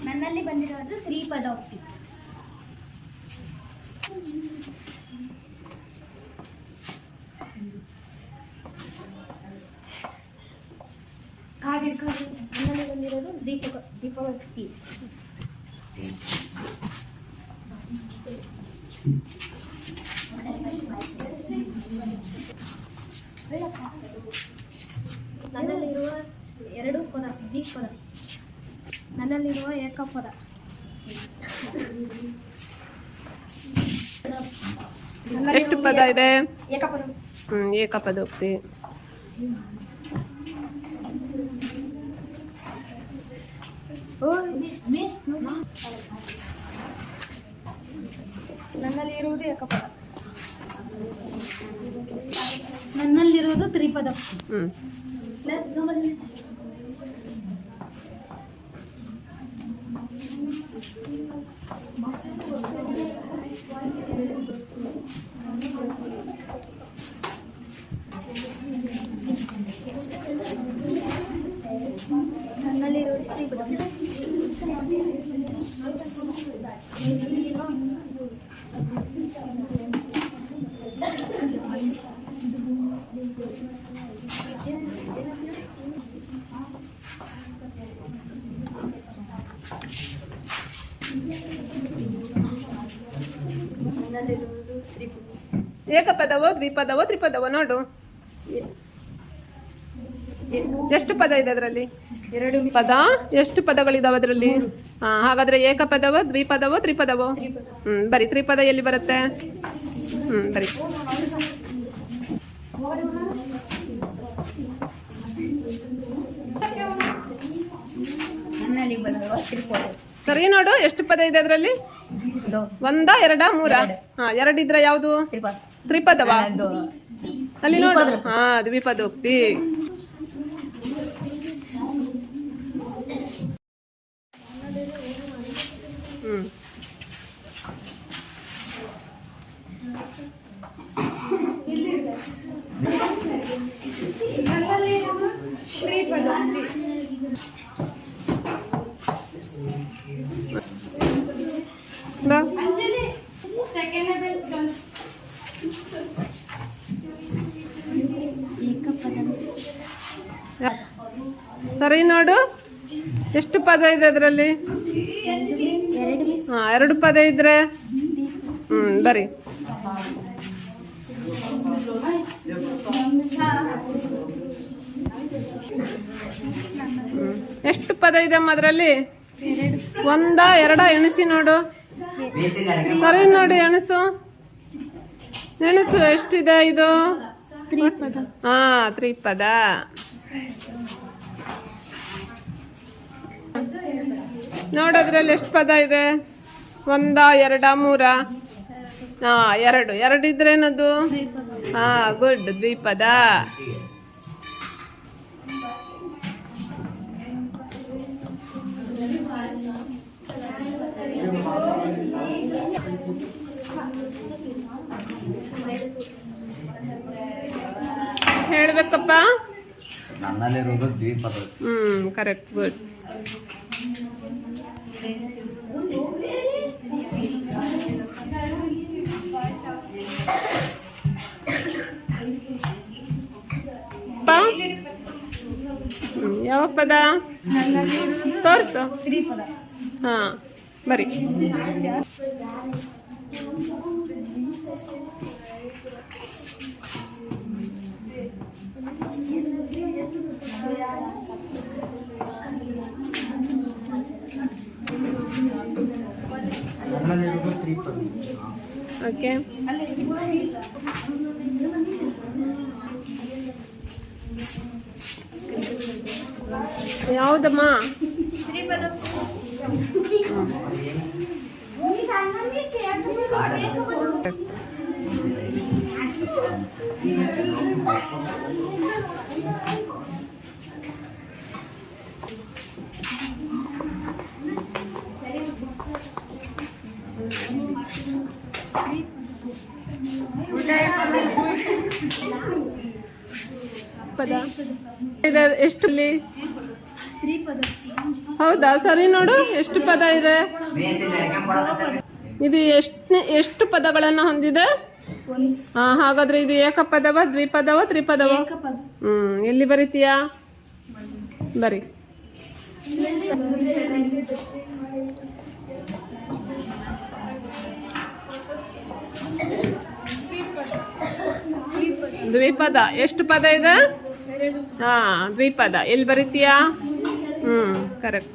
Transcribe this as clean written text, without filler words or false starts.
ನನ್ನಲ್ಲಿ ಬಂದಿರೋದು ತ್ರಿಪದೋಕ್ತಿ. ನನ್ನಲ್ಲಿ ಬಂದಿರೋದು ದೀಪೋಕ್ತಿ. ನನ್ನಲ್ಲಿರುವ ಎರಡು ಪದ ದೀಪದ. ನನ್ನಲ್ಲಿರುವ ಏಕಪದ. ಎಷ್ಟು ಪದ ಇದೆ? ಏಕಪದ. ಏಕಪದೋಕ್ತಿ. ನನ್ನಲ್ಲಿರುವುದು ಏಕಪದ. ನನ್ನಲ್ಲಿರುವುದು ತ್ರಿಪದ. ನನ್ನಲ್ಲಿರುವುದು ತ್ರಿಪದ. ಏಕಪದವೋ ದ್ವಿಪದವೋ ತ್ರಿಪದವೋ ನೋಡು. ಎಷ್ಟು ಪದ ಇದೆ ಅದರಲ್ಲಿ? ಎರಡು ಪದ. ಎಷ್ಟು ಪದಗಳಿದಾವೆ ಅದರಲ್ಲಿ? ಹಾಗಾದ್ರೆ ಏಕಪದವೋ ದ್ವಿಪದವೋ ತ್ರಿಪದವೋ? ಬರಿ. ತ್ರಿಪದ ಎಲ್ಲಿ ಬರುತ್ತೆ? ಬರಿ. ಸರಿ ನೋಡು, ಎಷ್ಟು ಪದ ಇದೆ ಅದರಲ್ಲಿ? ಒಂದ ಎರಡ ಮೂರ? ಎರಡಿದ್ರೆ ಯಾವುದು? ತ್ರಿಪದವಾ? ಅಲ್ಲಿ ನೋಡು. ದ್ವಿಪದೋಕ್ತಿ. ಸರಿ ನೋಡು, ಎಷ್ಟು ಪದ ಇದೆ ಅದರಲ್ಲಿ? ಎರಡು ಪದ ಇದ್ರೆ ಬರಿ. ಎಷ್ಟು ಪದ ಇದೆ ಅಮ್ಮ ಅದರಲ್ಲಿ? ಒಂದ ಎರಡ ಎಣಿಸಿ ನೋಡು. ಸರಿ ನೋಡಿ, ಎಣಸು ಎಷ್ಟಿದೆ ಇದು? ತ್ರಿಪದ. ನೋಡೋದ್ರಲ್ಲಿ ಎಷ್ಟು ಪದ ಇದೆ? ಒಂದ ಎರಡ ಮೂರ? ಎರಡಿದ್ರೇನದು? ಗುಡ್, ದ್ವಿಪದ. ಹೇಳ್ಬೇಕಪ್ಪ. ನನ್ನಲ್ಲಿರೋದು ದ್ವಿಪದ. Correct, good. ಯಾವ ಪದ ತೋರ್ಸು. ಬರಿ. ಓಕೆ. ಯಾವುದಮ್ಮ? ಪದ ಇದೆ ಎಷ್ಟು ಇಲ್ಲಿ? ತ್ರಿಪದ. ಹೌದಾ, ಸರಿ ನೋಡು, ಎಷ್ಟು ಪದ ಇದೆ? ಇದು ಎಷ್ಟು ಪದಗಳನ್ನು ಹೊಂದಿದೆ? ಹಾ, ಹಾಗಾದ್ರೆ ಇದು ಏಕಪದವ, ದ್ವಿಪದವ, ತ್ರಿಪದವ? ಏಕಪದ. ಎಲ್ಲಿ ಬರೀತೀಯಾ? ಬರಿ. ದ್ವಿಪದ ಎಷ್ಟು ಪದ ಇದೆ? ಹಾ, ದ್ವಿಪದ ಎಲ್ಲಿ ಬರೀತೀಯಾ? ಕರೆಕ್ಟ್.